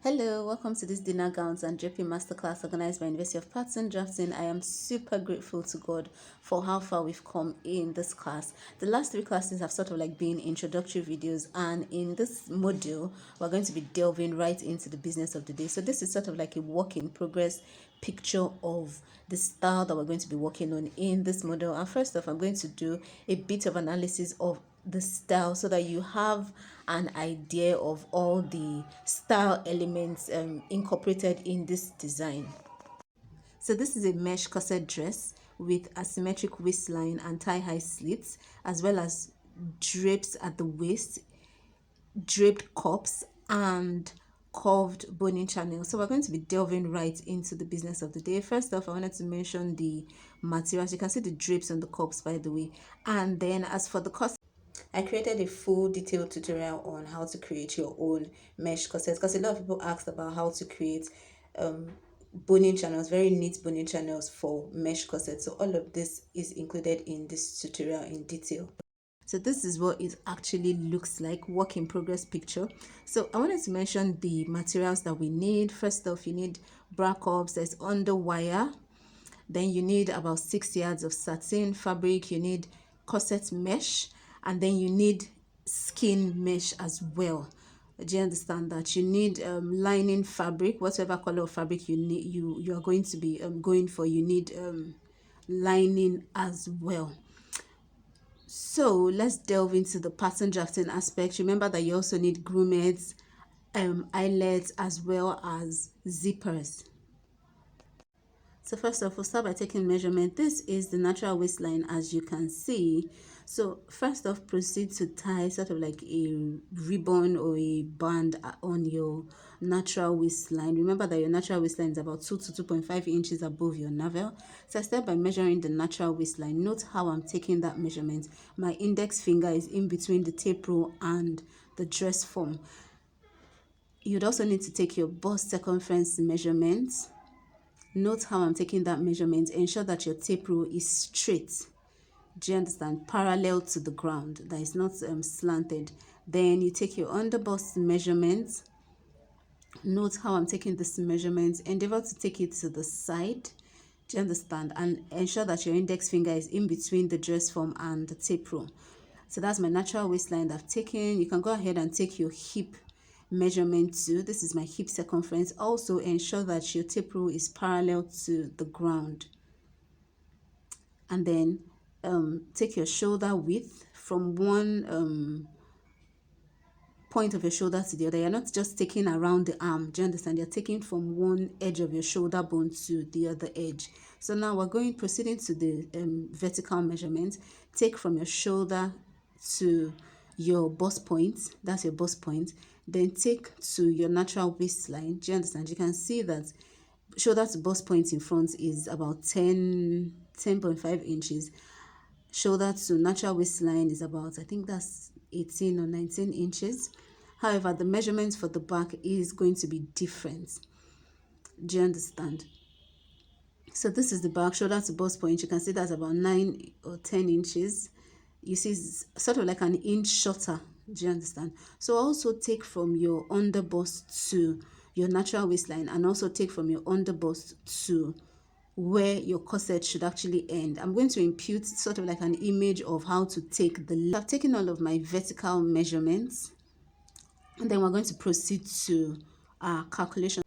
Hello, welcome to this dinner gowns and draping masterclass organized by University of Patton Drafting. I am super grateful to God for how far we've come in this class. The last three classes have sort of like been introductory videos, and in this module, we're going to be delving right into the business of the day. So this is sort of like a work in progress picture of the style that we're going to be working on in this model. And first off, I'm going to do a bit of analysis of the style so that you have an idea of all the style elements incorporated in this design. So this is a mesh corset dress with asymmetric waistline and thigh-high slits, as well as drapes at the waist, draped cups, and curved boning channels. So we're going to be delving right into the business of the day. First off, I wanted to mention the materials. You can see the drapes on the cups, by the way. And then as for the cost, I created a full detailed tutorial on how to create your own mesh corsets, because a lot of people asked about how to create boning channels, very neat boning channels for mesh corsets. So all of this is included in this tutorial in detail. So this is what it actually looks like, work in progress picture. So I wanted to mention the materials that we need. First off, you need bra cups, there's underwire. Then you need about 6 yards of satin fabric. You need corset mesh, and then you need skin mesh as well. Do you understand that? You need lining fabric, whatever color of fabric you need, you are going to be going for. You need lining as well. So let's delve into the pattern drafting aspect. Remember that you also need grommets, eyelets, as well as zippers. So first off, we'll start by taking measurement. This is the natural waistline, as you can see. So first off, proceed to tie sort of like a ribbon or a band on your natural waistline. Remember that your natural waistline is about 2 to 2.5 inches above your navel. So I start by measuring the natural waistline. Note how I'm taking that measurement. My index finger is in between the tape rule and the dress form. You'd also need to take your bust circumference measurements. Note how I'm taking that measurement. Ensure that your tape rule is straight. Do you understand? Parallel to the ground, that is not slanted. Then you take your underbust measurement. Note how I'm taking this measurement. Endeavor to take it to the side. Do you understand? And ensure that your index finger is in between the dress form and the tape rule. So that's my natural waistline that I've taken. You can go ahead and take your hip measurement too. This is my hip circumference. Also ensure that your tape rule is parallel to the ground. And then take your shoulder width from one point of your shoulder to the other. You're not just taking around the arm. Do you understand? You're taking from one edge of your shoulder bone to the other edge. So now we're proceeding to the vertical measurement. Take from your shoulder to your bust point. That's your bust point. Then take to your natural waistline. Do you understand? You can see that shoulder to bust point in front is about 10.5 inches. Shoulder to natural waistline is about, I think that's 18 or 19 inches. However, the measurement for the back is going to be different. Do you understand? So this is the back, shoulder to bust point. You can see that's about 9 or 10 inches. You see it's sort of like an inch shorter. Do you understand? So also take from your underbust to your natural waistline, and also take from your underbust to where your corset should actually end. I'm going to impute sort of like an image of how to take the. I've taken all of my vertical measurements, and then we're going to proceed to our calculation.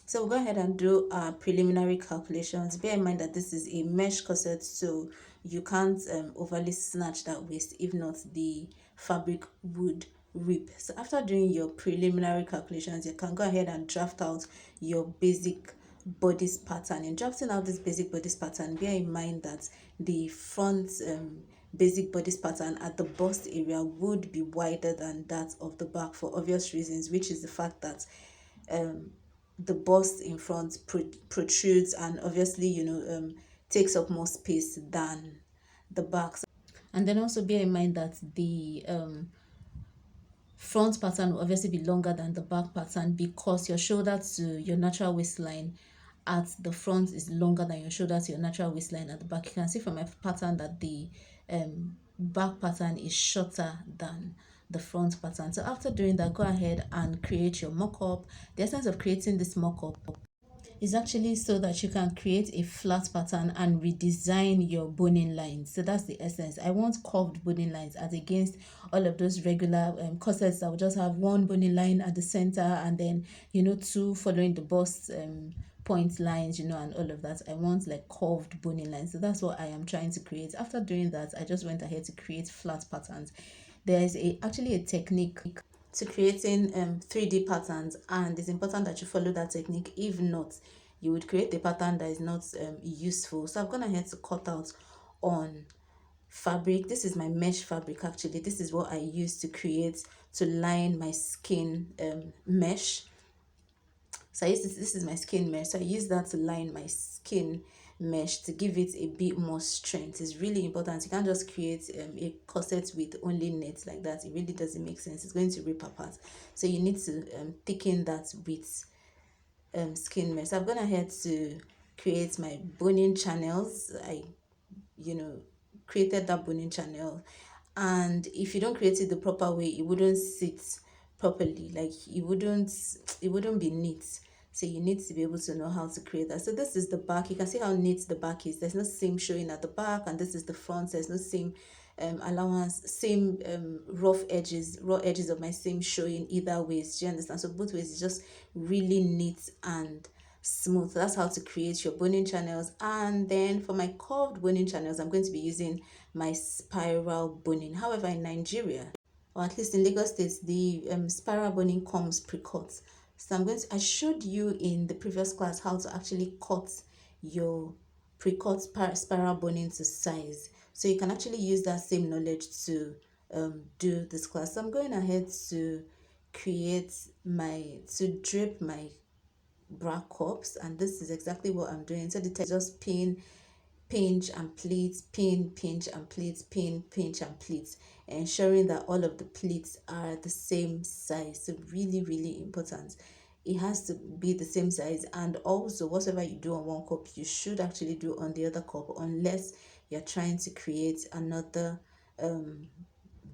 So we'll go ahead and do our preliminary calculations. Bear in mind that this is a mesh corset, so you can't overly snatch that waist. If not, the fabric would rip. So after doing your preliminary calculations, you can go ahead and draft out your basic bodice pattern. In drafting out this basic bodice pattern, bear in mind that the front basic bodice pattern at the bust area would be wider than that of the back for obvious reasons, which is the fact that the bust in front protrudes and obviously takes up more space than the back. And then also bear in mind that the front pattern will obviously be longer than the back pattern, because your shoulder to your natural waistline at the front is longer than your shoulder to your natural waistline at the back. You can see from my pattern that the back pattern is shorter than the front pattern. So after doing that, go ahead and create your mock-up. The essence of creating this mock-up is actually so that you can create a flat pattern and redesign your boning lines. So that's the essence. I want curved boning lines as against all of those regular corsets that will just have one boning line at the center and then, you know, two following the bust point lines, you know, and all of that. I want like curved boning lines. So that's what I am trying to create. After doing that, I just went ahead to create flat patterns. There is actually a technique to creating 3D patterns, and it's important that you follow that technique. If not, you would create a pattern that is not useful. So I've gone ahead to cut out on fabric. This is my mesh fabric. Actually, this is what I use to create, to line my skin mesh. So I use this is my skin mesh, so I use that to line my skin mesh to give it a bit more strength. It's really important. You can't just create a corset with only net like that. It really doesn't make sense. It's going to rip apart. So you need to thicken that with skin mesh. So I've gone ahead to create my boning channels. I created that boning channel, and if you don't create it the proper way, it wouldn't sit properly. Like it wouldn't be neat. So you need to be able to know how to create that. So this is the back. You can see how neat the back is. There's no seam showing at the back, and this is the front. There's no seam allowance, same raw edges of my seam showing either ways. Do you understand? So both ways is just really neat and smooth. That's how to create your boning channels. And then for my curved boning channels, I'm going to be using my spiral boning. However, in Nigeria, or at least in Lagos State, the spiral boning comes pre-cut. So I showed you in the previous class how to actually cut your pre-cut spiral boning to size. So you can actually use that same knowledge to do this class. So I'm going ahead to drape my bra cups, and this is exactly what I'm doing. So the text just pin, pinch and pleats, pin, pinch and pleats, pin, pinch and pleats, ensuring that all of the pleats are the same size. So really, really important. It has to be the same size, and also whatever you do on one cup, you should actually do on the other cup, unless you're trying to create another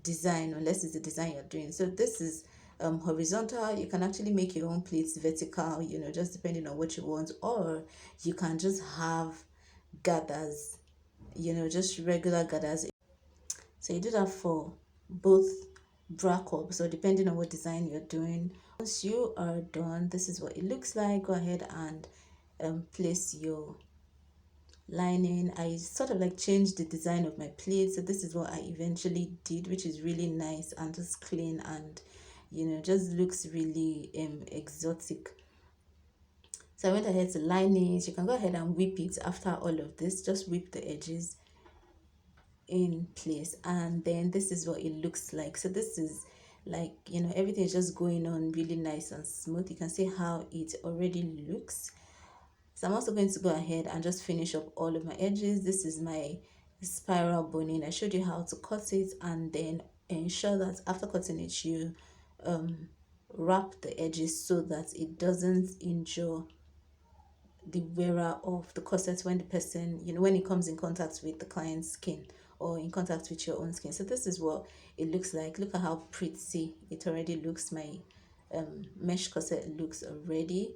design, unless it's the design you're doing. So this is horizontal. You can actually make your own pleats vertical, you know, just depending on what you want, or you can just have gathers, you know, just regular gathers. So you do that for both bra cups, so depending on what design you're doing. Once you are done, this is what it looks like. Go ahead and place your lining. I sort of like changed the design of my pleats, so this is what I eventually did, which is really nice and just clean, and you know, just looks really exotic. So I went ahead to line it. You can go ahead and whip it after all of this. Just whip the edges in place, and then this is what it looks like. So this is like, you know, everything is just going on really nice and smooth. You can see how it already looks. So I'm also going to go ahead and just finish up all of my edges. This is my spiral boning. I showed you how to cut it, and then ensure that after cutting it, you wrap the edges so that it doesn't injure the wearer of the corset when the person, you know, when it comes in contact with the client's skin or in contact with your own skin. So this is what it looks like. Look at how pretty it already looks. My mesh corset looks already.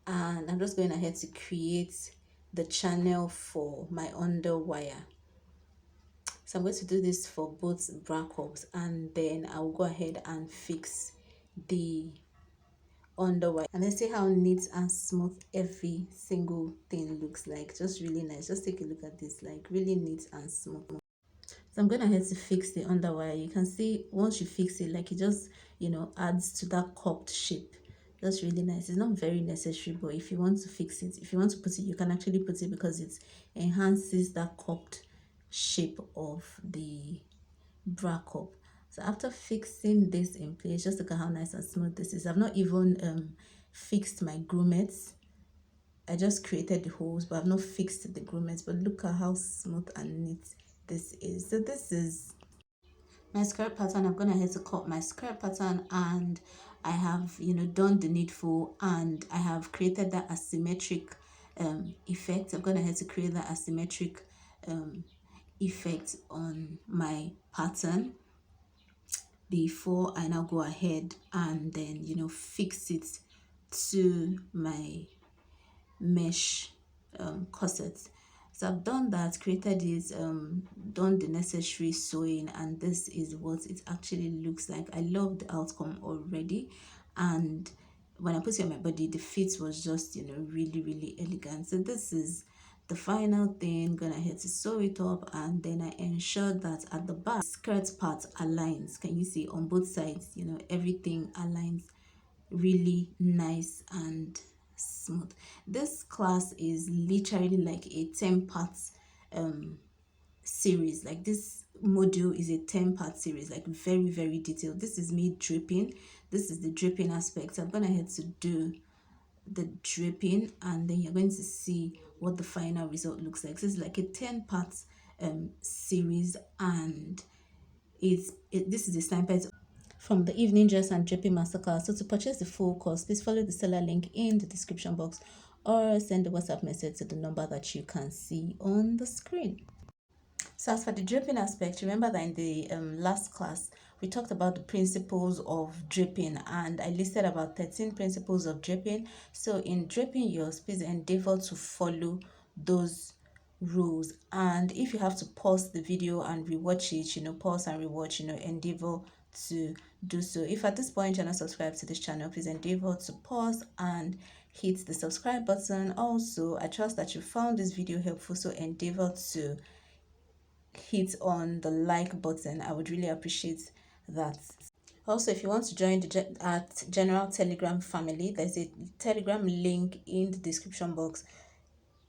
And I'm just going ahead to create the channel for my underwire. So I'm going to do this for both bra cups, and then I'll go ahead and fix the underwire, and then see how neat and smooth every single thing looks like. Just really nice. Just take a look at this, like really neat and smooth. So I'm gonna head to fix the underwire. You can see once you fix it, like it just, you know, adds to that cupped shape. That's really nice. It's not very necessary, but if you want to fix it, if you want to put it, you can actually put it, because it enhances that cupped shape of the bra cup. So after fixing this in place, just look at how nice and smooth this is. I've not even fixed my grommets. I just created the holes, but I've not fixed the grommets. But look at how smooth and neat this is. So this is my skirt pattern. I'm gonna head to cut my skirt pattern, and I have, you know, done the needful, and I have created that asymmetric effect. I'm gonna head to create that asymmetric effect on my pattern. before I now go ahead and then, you know, fix it to my mesh corset. So I've done that, created it, done the necessary sewing, and this is what it actually looks like. I love the outcome already, and when I put it on my body, the fit was just, you know, really, really elegant. So this is the final thing. Gonna head to sew it up, and then I ensure that at the back skirt part aligns. Can you see on both sides, you know, everything aligns really nice and smooth. This class is literally like a 10 parts series. Like this module is a 10-part series, like very, very detailed. This is me draping. This is the draping aspect. I'm gonna head to do the draping, and then you're going to see what the final result looks like. So it's like a 10-part series, and this is a snippet from the evening dress and draping masterclass. So to purchase the full course, please follow the seller link in the description box or send a WhatsApp message to the number that you can see on the screen. So as for the draping aspect, remember that in the last class, we talked about the principles of draping, and I listed about 13 principles of draping. So in draping yours, please endeavor to follow those rules. And if you have to pause the video and rewatch it, you know, pause and rewatch, you know, endeavor to do so. If at this point you're not subscribed to this channel, please endeavor to pause and hit the subscribe button. Also, I trust that you found this video helpful, so endeavor to hit on the like button. I would really appreciate that. Also, if you want to join the general Telegram family, there's a Telegram link in the description box.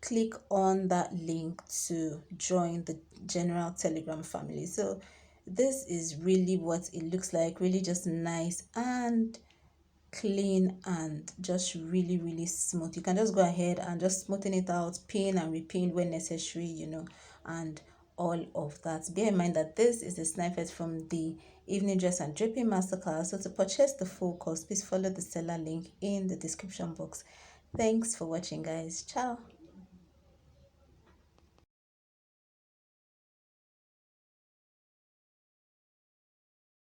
Click on that link to join the general Telegram family. So this is really what it looks like, really just nice and clean and just really, really smooth. You can just go ahead and just smoothen it out, pin and repin when necessary, you know, and all of that. Bear in mind that this is a snippet from the evening dress and draping masterclass. So to purchase the full course, please follow the seller link in the description box. Thanks for watching, guys. Ciao.